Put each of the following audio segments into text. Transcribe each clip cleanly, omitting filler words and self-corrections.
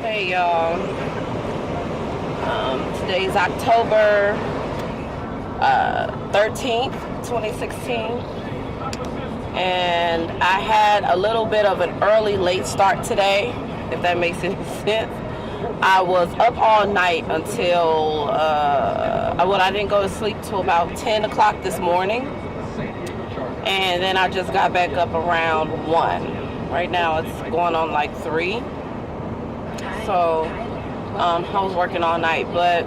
Hey y'all, today's October 13th, 2016, and I had a little bit of an early late start today, if that makes any sense. I was up all night until, I didn't go to sleep till about 10 o'clock this morning, and then I just got back up around 1. Right now it's going on like 3. So I was working all night, but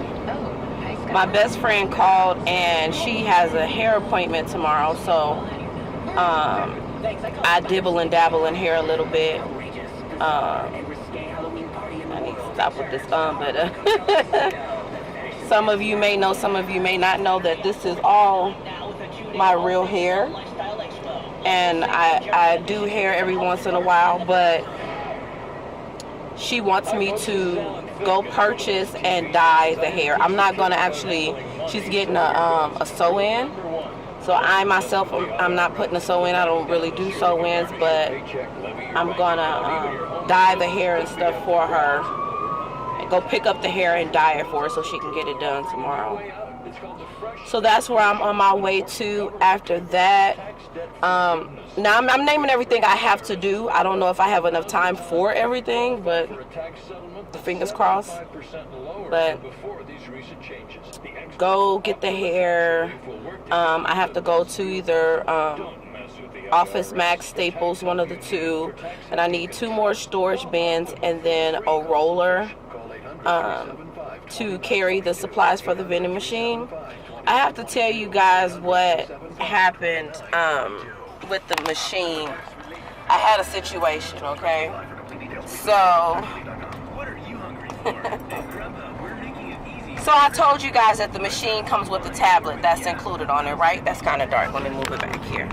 my best friend called and she has a hair appointment tomorrow, so I dibble and dabble in hair a little bit. I need to stop with this but some of you may know, some of you may not know that this is all my real hair, and I do hair every once in a while, but she wants me to go purchase and dye the hair. I'm not going to actually, she's getting a sew-in. So I myself, I'm not putting a sew-in. I don't really do sew-ins, but I'm going to dye the hair and stuff for her. And go pick up the hair and dye it for her so she can get it done tomorrow. So that's where I'm on my way to after that. Now I'm naming everything I have to do. I don't know if I have enough time for everything, but fingers crossed. But go get the hair. I have to go to either Office Max, Staples, one of the two, and I need 2 more storage bins and then a roller to carry the supplies for the vending machine. I have to tell you guys what happened with the machine. I had a situation, okay? So so I told you guys that the machine comes with a tablet that's included on it, right? That's kind of dark. Let me move it back here.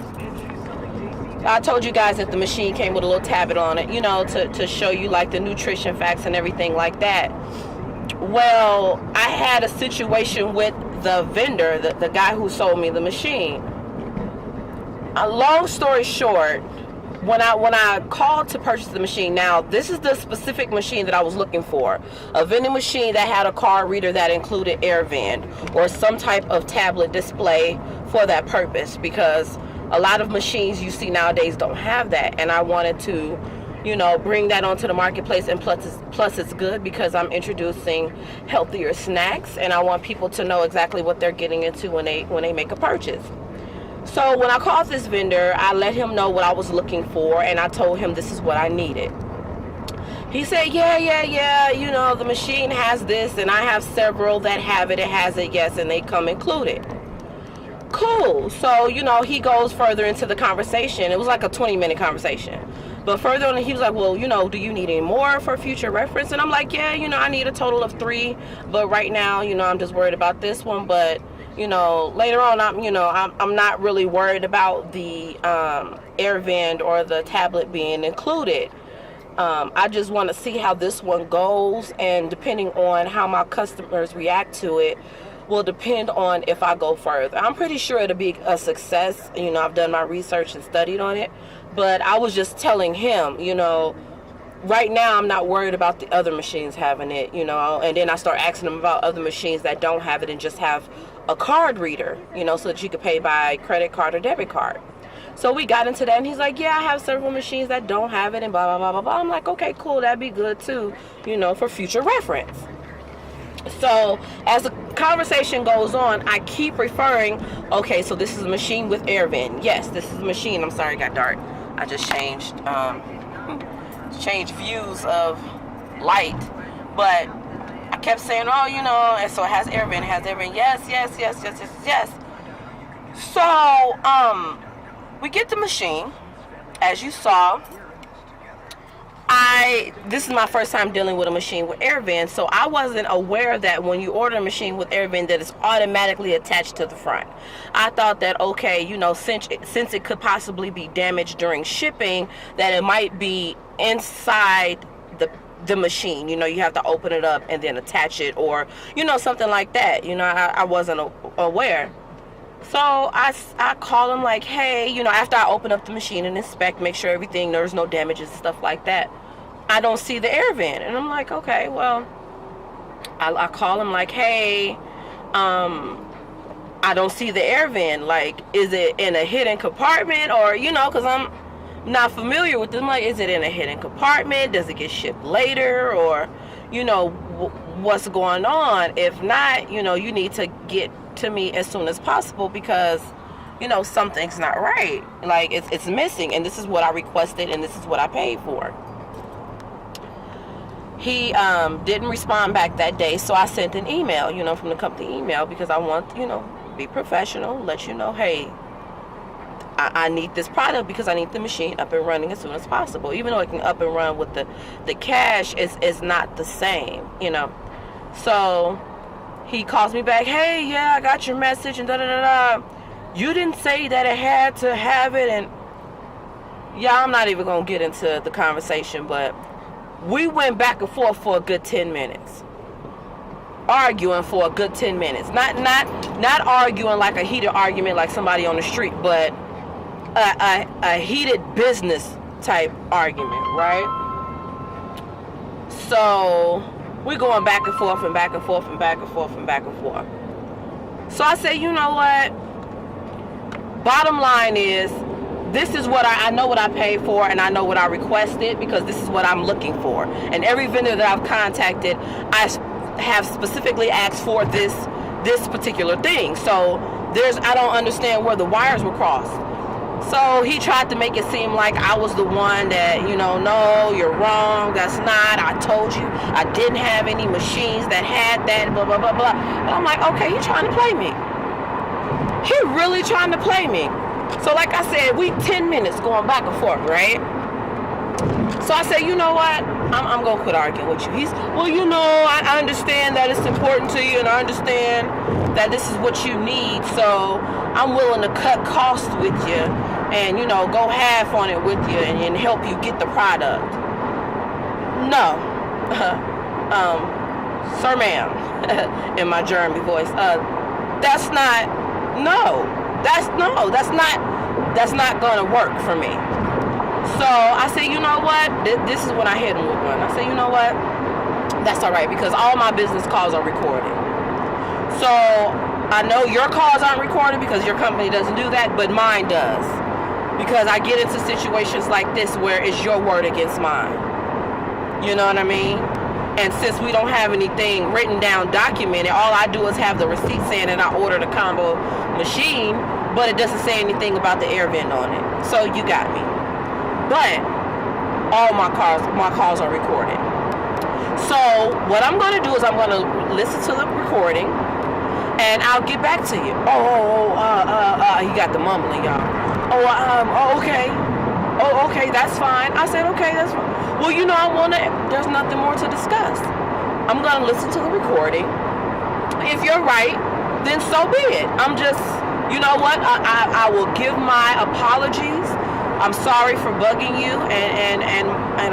I told you guys that the machine came with a little tablet on it, you know, to show you like the nutrition facts and everything like that. Well, I had a situation with the vendor, the guy who sold me the machine. Long story short, when I called to purchase the machine, now this is the specific machine that I was looking for, a vending machine that had a card reader that included AirVend or some type of tablet display for that purpose, because a lot of machines you see nowadays don't have that, and I wanted to, you know, bring that onto the marketplace. And plus it's good because I'm introducing healthier snacks, and I want people to know exactly what they're getting into when they make a purchase. So when I called this vendor, I let him know what I was looking for, and I told him this is what I needed. He said, yeah, you know, the machine has this, and I have several that have it. It has it, yes, and they come included. Cool. So, you know, he goes further into the conversation. It was like a 20-minute conversation. But further on, he was like, well, you know, do you need any more for future reference? And I'm like, yeah, you know, I need a total of 3. But right now, you know, I'm just worried about this one. But, you know, later on, I'm not really worried about the AirVend or the tablet being included. I just want to see how this one goes. And depending on how my customers react to it, will depend on if I go further. I'm pretty sure it'll be a success. You know, I've done my research and studied on it. But I was just telling him, you know, right now I'm not worried about the other machines having it, you know. And then I start asking him about other machines that don't have it and just have a card reader, you know, so that you could pay by credit card or debit card. So we got into that, and he's like, yeah, I have several machines that don't have it, and blah, blah, blah, blah, blah. I'm like, okay, cool, that'd be good too, you know, for future reference. So as the conversation goes on, I keep referring, okay, so this is a machine with AirVend. Yes, this is a machine. I'm sorry, it got dark. I just changed views of light. But I kept saying, oh, you know, and so it has AirVend, yes. So, we get the machine, as you saw. This is my first time dealing with a machine with AirVend, so I wasn't aware that when you order a machine with AirVend that it's automatically attached to the front. I thought that, okay, you know, since it could possibly be damaged during shipping, that it might be inside the machine. You know, you have to open it up and then attach it, or, you know, something like that. You know, I wasn't aware. So I call him like, hey, you know, after I open up the machine and inspect, make sure everything, there's no damages and stuff like that. I don't see the air vent. And I'm like, okay, well, I call him like, hey, I don't see the air vent. Like, is it in a hidden compartment? Or, you know, because I'm not familiar with them. Like, is it in a hidden compartment? Does it get shipped later? Or, you know, what's going on? If not, you know, you need to get to me as soon as possible, because, you know, something's not right. Like, it's missing, and this is what I requested, and this is what I paid for. He didn't respond back that day, so I sent an email, you know, from the company email, because I want, you know, be professional, let you know, hey, I need this product because I need the machine up and running as soon as possible. Even though it can up and run with the cash, is not the same, you know. So he calls me back, hey, yeah, I got your message, and da-da-da-da. You didn't say that it had to have it, and yeah, I'm not even going to get into the conversation, but we went back and forth for a good 10 minutes. Arguing for a good 10 minutes. Not arguing like a heated argument like somebody on the street, but a heated business type argument, right? So we're going back and forth and back and forth and back and forth and back and forth. So I say, you know what? Bottom line is, this is what I know what I paid for, and I know what I requested, because this is what I'm looking for. And every vendor that I've contacted, I have specifically asked for this particular thing. So I don't understand where the wires were crossed. So he tried to make it seem like I was the one that, you know, no, you're wrong, that's not, I told you I didn't have any machines that had that, blah, blah, blah, blah. And I'm like, okay, he's trying to play me. He really trying to play me. So like I said, we 10 minutes going back and forth, right? So I said, you know what? I'm going to quit arguing with you. He's, well, you know, I understand that it's important to you, and I understand that this is what you need, so I'm willing to cut costs with you and, you know, go half on it with you and help you get the product. No. Sir, ma'am, in my German voice, that's not going to work for me. So I said, you know what? This is when I hit him with one. I said, you know what? That's all right, because all my business calls are recorded. So I know your calls aren't recorded because your company doesn't do that, but mine does. Because I get into situations like this where it's your word against mine. You know what I mean? And since we don't have anything written down, documented, all I do is have the receipt saying that I ordered a combo machine, but it doesn't say anything about the air vent on it. So you got me. But all my calls are recorded. So what I'm going to do is I'm going to listen to the recording, and I'll get back to you. He got the mumbling, y'all. Okay. Oh, okay, that's fine. I said, okay, that's fine. Well, you know, there's nothing more to discuss. I'm going to listen to the recording. If you're right, then so be it. I'm just, you know what? I will give my apologies. I'm sorry for bugging you, and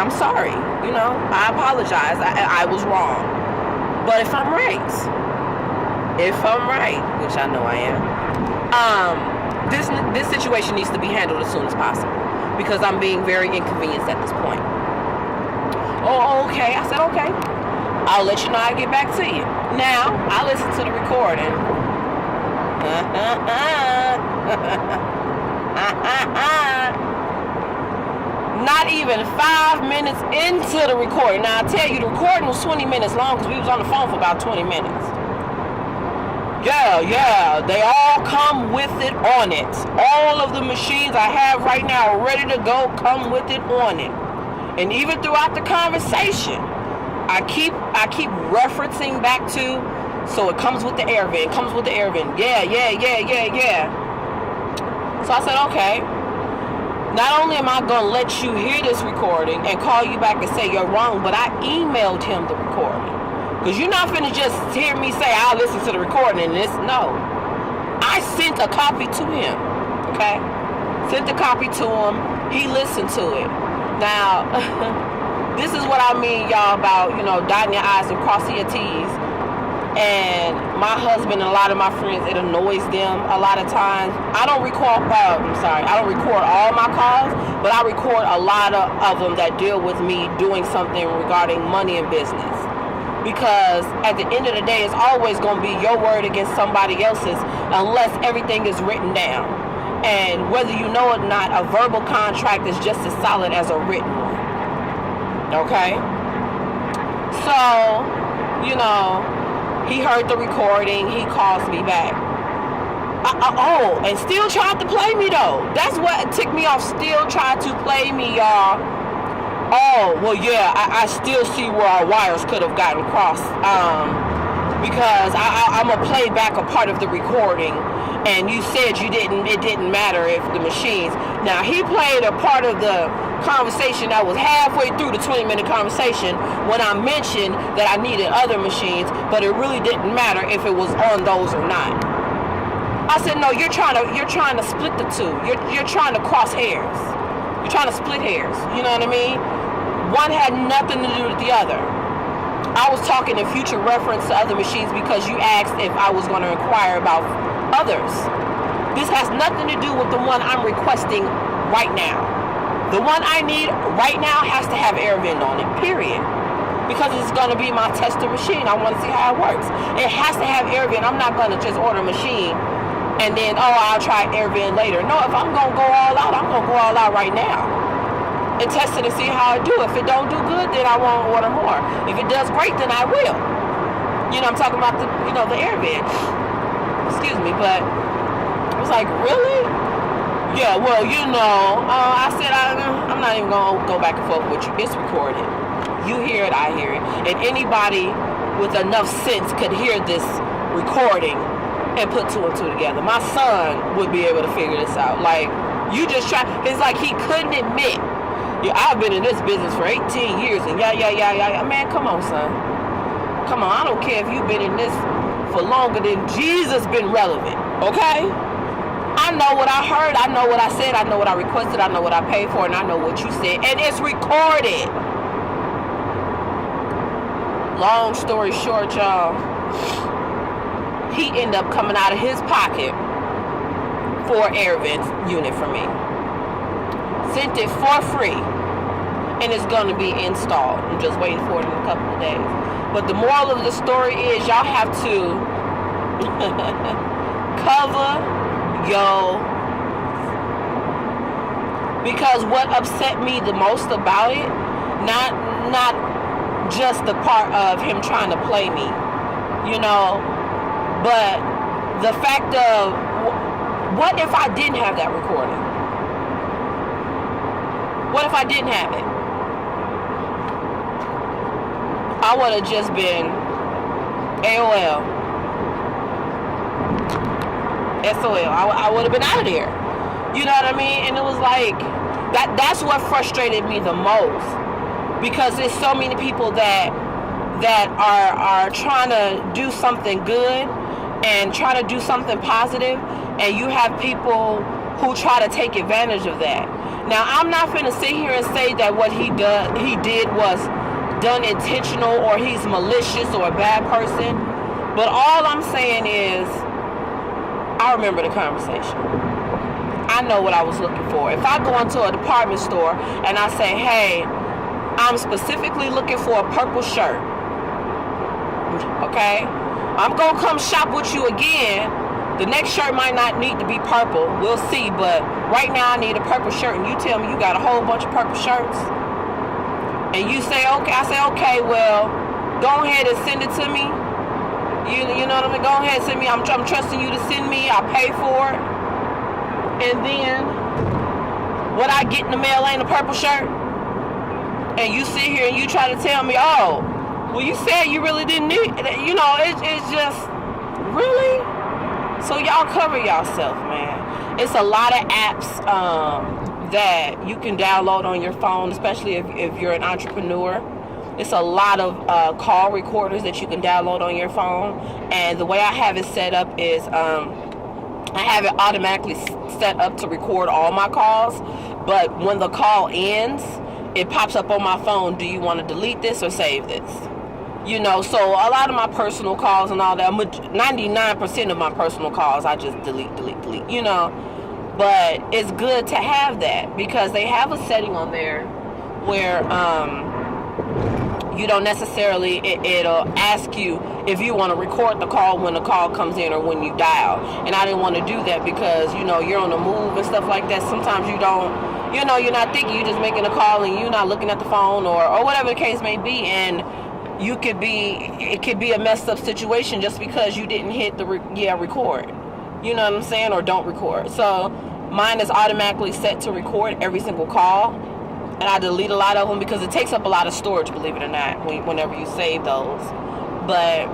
I'm sorry. You know, I apologize. I was wrong. But if I'm right, which I know I am, this situation needs to be handled as soon as possible, because I'm being very inconvenienced at this point. Oh, okay. I said, okay. I'll let you know I get back to you. Now, I listen to the recording. Not even 5 minutes into the recording. Now, I tell you, the recording was 20 minutes long because we was on the phone for about 20 minutes. Yeah, they all come with it on it. All of the machines I have right now are ready to go, come with it on it. And even throughout the conversation, I keep referencing back to, so it comes with the air vent, Yeah. So I said, okay. Not only am I going to let you hear this recording and call you back and say you're wrong, but I emailed him the recording. Because you're not finna just hear me say, I'll listen to the recording and this. No. I sent a copy to him. Okay? Sent the copy to him. He listened to it. Now, this is what I mean, y'all, about, you know, dotting your I's and crossing your T's. And my husband and a lot of my friends, it annoys them a lot of times. I don't record all my calls, but I record a lot of them that deal with me doing something regarding money and business. Because at the end of the day, it's always going to be your word against somebody else's unless everything is written down. And whether you know it or not, a verbal contract is just as solid as a written one. Okay? So, you know, he heard the recording. He calls me back. And still tried to play me, though. That's what ticked me off. Still tried to play me, y'all. Oh, well, yeah, I still see where our wires could have gotten crossed. Because I'm going to play back a part of the recording. And you said it didn't matter if the machines. Now, he played a part of the conversation that was halfway through the 20-minute conversation when I mentioned that I needed other machines, but it really didn't matter if it was on those or not. I said, no, you're trying to split the two. You're trying to cross hairs. You're trying to split hairs. You know what I mean? One had nothing to do with the other. I was talking in future reference to other machines because you asked if I was going to inquire about others. This has nothing to do with the one I'm requesting right now. The one I need right now has to have air vent on it, period. Because it's going to be my tester machine. I want to see how it works. It has to have air vent. I'm not going to just order a machine and then, I'll try air vent later. No, if I'm going to go all out, I'm going to go all out right now and test it and see how it do. If it don't do good, then I won't order more. If it does great, then I will. You know, I'm talking about the air vent. Excuse me, but I was like, really? Yeah, well, I said I'm not even going to go back and forth with you. It's recorded. You hear it, I hear it. And anybody with enough sense could hear this recording and put two and two together. My son would be able to figure this out. Like, you just try. It's like he couldn't admit, I've been in this business for 18 years and yeah. Man, come on, son. Come on, I don't care if you've been in this for longer than Jesus been relevant, okay? I know what I heard, I know what I said, I know what I requested, I know what I paid for, and I know what you said, and it's recorded. Long story short, y'all, he ended up coming out of his pocket for air vent unit for me. Sent it for free, and it's going to be installed. I'm just waiting for it in a couple of days. But the moral of the story is y'all have to cover because what upset me the most about it, not just the part of him trying to play me, but the fact of what if I didn't have that recording? What if I didn't have it? I would have just been AOL. SOL. I would have been out of there. You know what I mean? And it was like, that's what frustrated me the most. Because there's so many people that are trying to do something good and trying to do something positive, and you have people who try to take advantage of that. Now, I'm not finna sit here and say that what he did was done intentional or he's malicious or a bad person. But all I'm saying is, I remember the conversation. I know what I was looking for. If I go into a department store and I say, hey, I'm specifically looking for a purple shirt, okay? I'm going to come shop with you again. The next shirt might not need to be purple. We'll see. But right now I need a purple shirt. And you tell me you got a whole bunch of purple shirts. And you say, okay. I say, okay, well, go ahead and send it to me. You know what I mean? Go ahead and send me. I'm trusting you to send me. I'll pay for it. And then what I get in the mail ain't a purple shirt. And you sit here and you try to tell me, oh, well, you said you really didn't need it. It's just, really? So y'all cover yourself, man. It's a lot of apps that you can download on your phone, especially if you're an entrepreneur. It's a lot of call recorders that you can download on your phone. And the way I have it set up is I have it automatically set up to record all my calls. But when the call ends, it pops up on my phone, do you want to delete this or save this? You know, so a lot of my personal calls and all that, 99% of my personal calls, I just delete, you know. But it's good to have that because they have a setting on there where you don't necessarily, it'll ask you if you want to record the call when the call comes in or when you dial. And I didn't want to do that because, you know, you're on the move and stuff like that. Sometimes you don't, you know, you're not thinking, you're just making a call and you're not looking at the phone or whatever the case may be. And you could be, it could be a messed up situation just because you didn't hit the record. You know what I'm saying? Or don't record. So mine is automatically set to record every single call. And I delete a lot of them because it takes up a lot of storage, believe it or not, whenever you save those. But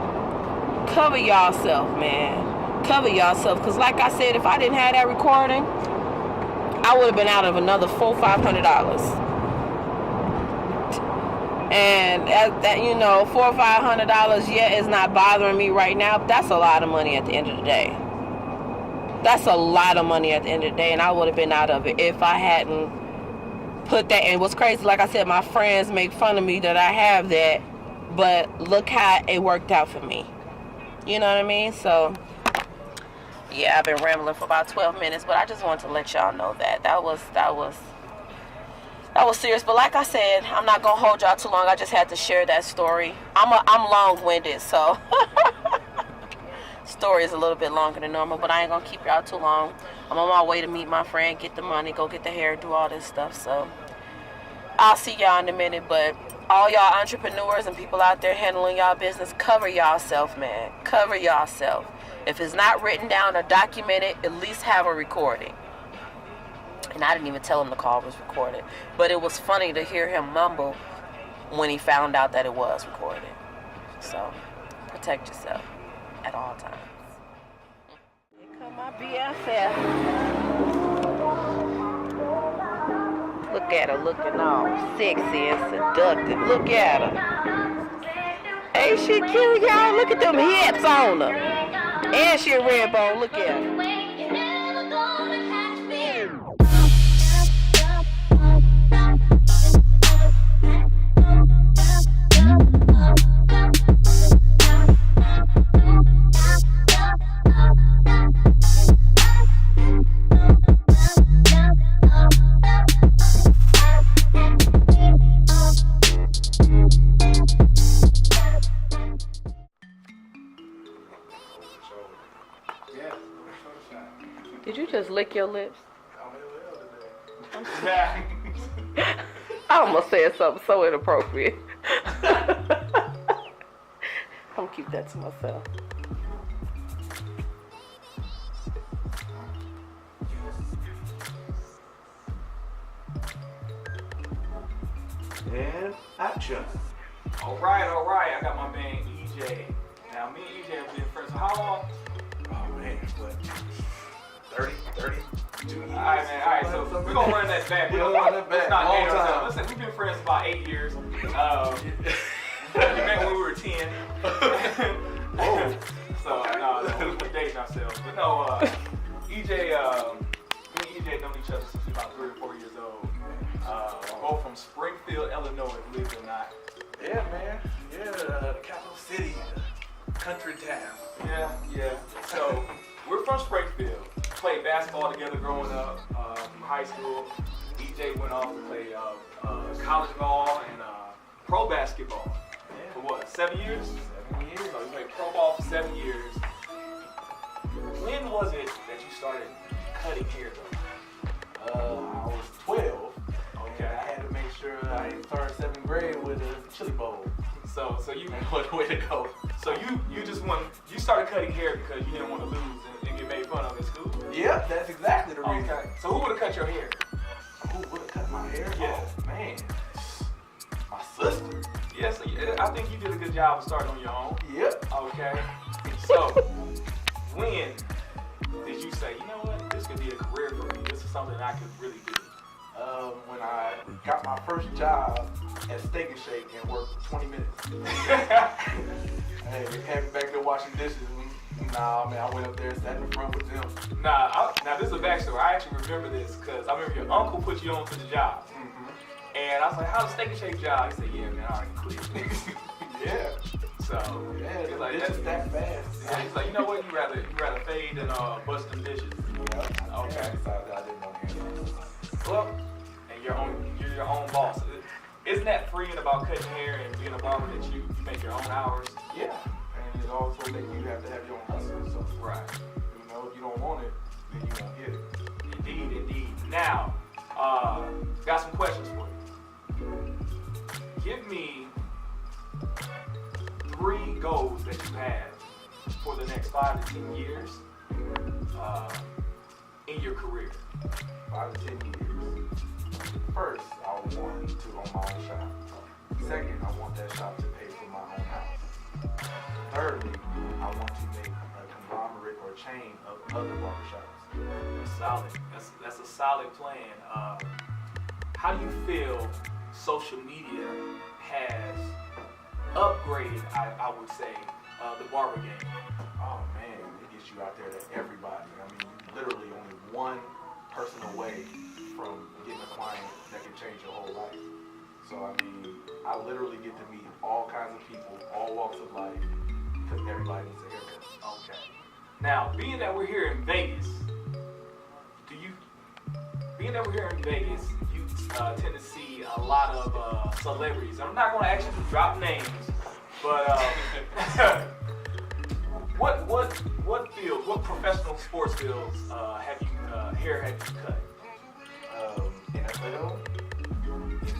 cover yourself, man. Cover yourself. Because like I said, if I didn't have that recording, I would have been out of another $400-500. And that, you know, $400 or $500 yet is not bothering me right now. That's a lot of money at the end of the day. That's a lot of money at the end of the day, and I would have been out of it if I hadn't put that. And what's crazy, like I said, my friends make fun of me that I have that, but look how it worked out for me. You know what I mean? So yeah, I've been rambling for about 12 minutes, but I just wanted to let y'all know that was serious. But like I said, I'm not gonna hold y'all too long. I just had to share that story. I'm long-winded, so story is a little bit longer than normal, but I ain't gonna keep y'all too long. I'm on my way to meet my friend, get the money, go get the hair, do all this stuff. So I'll see y'all in a minute. But all y'all entrepreneurs and people out there handling y'all business, cover y'allself, man. Cover y'allself. If it's not written down or documented, at least have a recording. And I didn't even tell him the call was recorded, but it was funny to hear him mumble when he found out that it was recorded. So protect yourself at all times. Here come my BFF. Look at her looking all sexy and seductive. Look at her. Ain't she cute, y'all? Look at them hips on her. And she a red bone. Look at her. Did you just lick your lips? I almost said something so inappropriate. I'm gonna keep that to myself. And action. All right. I got my man EJ. Now, me and EJ have been friends for how long? Oh man, what? 30, 2 years. All right, so we're gonna run that back. We're gonna run that back. Long time. Listen, we've been friends for about 8 years. We met when we were 10. Whoa. So, no, we're dating ourselves. But no, EJ, me and EJ known each other since we were about 3 or 4 years old. We're both from Springfield, Illinois, believe it or not. Yeah, man. Yeah, the capital city, country town. Yeah. So, we're from Springfield. Played basketball together growing up from high school. EJ went off to play college ball and pro basketball for what, 7 years? 7 years. So he played pro ball for 7 years. When was it that you started cutting hair though? I was 12. Okay. I had to make sure I didn't start 7th grade with a chili bowl. So you What way to go? So you started cutting hair because you didn't want to lose and get made fun of in school? Yeah, that's exactly the reason. Okay. So who would have cut your hair? Who would have cut my hair? Yeah. Oh, man. My sister. Yes, I think you did a good job of starting on your own. Yep. Okay. So when did you say, you know what, this could be a career for me? This is something I could really do. When I got my first job at Steak and Shake and worked for 20 minutes. Hey, they had me back there washing dishes. Nah, man, I went up there and sat in the front with them. Now this is a backstory. I actually remember this because I remember your uncle put you on to the job. Mm-hmm. And I was like, how's the Steak and Shake job? He said, yeah, man, I already quit. Yeah. So Yeah, he's like, this is that fast. yeah, he's like, you know what? You rather fade than bust them dishes. Yeah, Okay. I decided I didn't want to handle it. Well, and you're your own boss. Isn't that freeing about cutting hair and being a barber that you make your own hours? Yeah, and it also makes you have to have your own hustle. So, Right. you know, if you don't want it, then you won't get it. Indeed. Now, got some questions for you. Give me 3 goals that you have for the next 5 to 10 years in your career. 5 to 10 years. First, I want to own my own shop. Second, I want that shop to pay for my own house. Thirdly, I want to make a conglomerate or chain of other barbershops. Solid. That's a solid plan. How do you feel social media has upgraded, I would say, the barber game? Oh man, it gets you out there to everybody. I mean, you're literally only one person away from getting a client that can change your whole life. So I mean, I literally get to meet all kinds of people, all walks of life, because everybody needs a haircut. Okay. Now, being that we're here in Vegas, you tend to see a lot of celebrities. I'm not going to actually drop names, but what professional sports fields have you cut? NFL,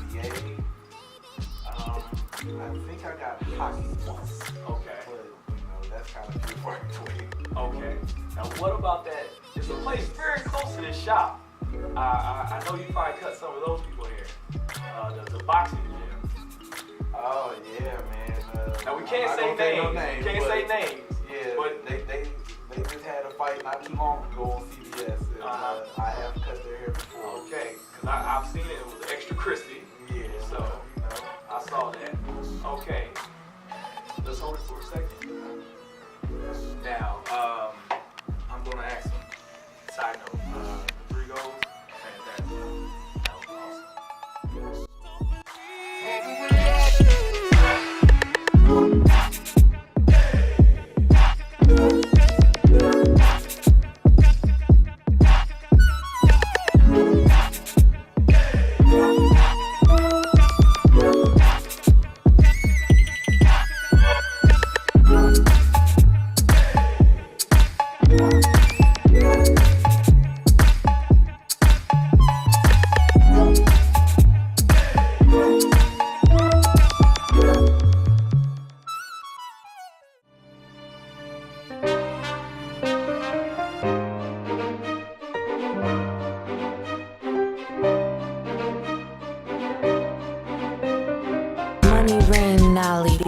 NBA. I think I got hockey once. Okay. But that's kind of few far between. Okay. Now, what about that? There's a place very close to this shop. I know you probably cut some of those people here. The boxing gym. Oh yeah, man. Now we can't say names. Can't say names. Yeah, but they just had a fight not too long ago on CBS, and I have cut their hair before. Okay, because I've seen it. It was extra crispy. Yeah. So I saw that. Okay. Let's hold it for a second. Now, I'm gonna ask them. Side note, 3 goals. Fantastic. That was awesome. Money rain, Nolly.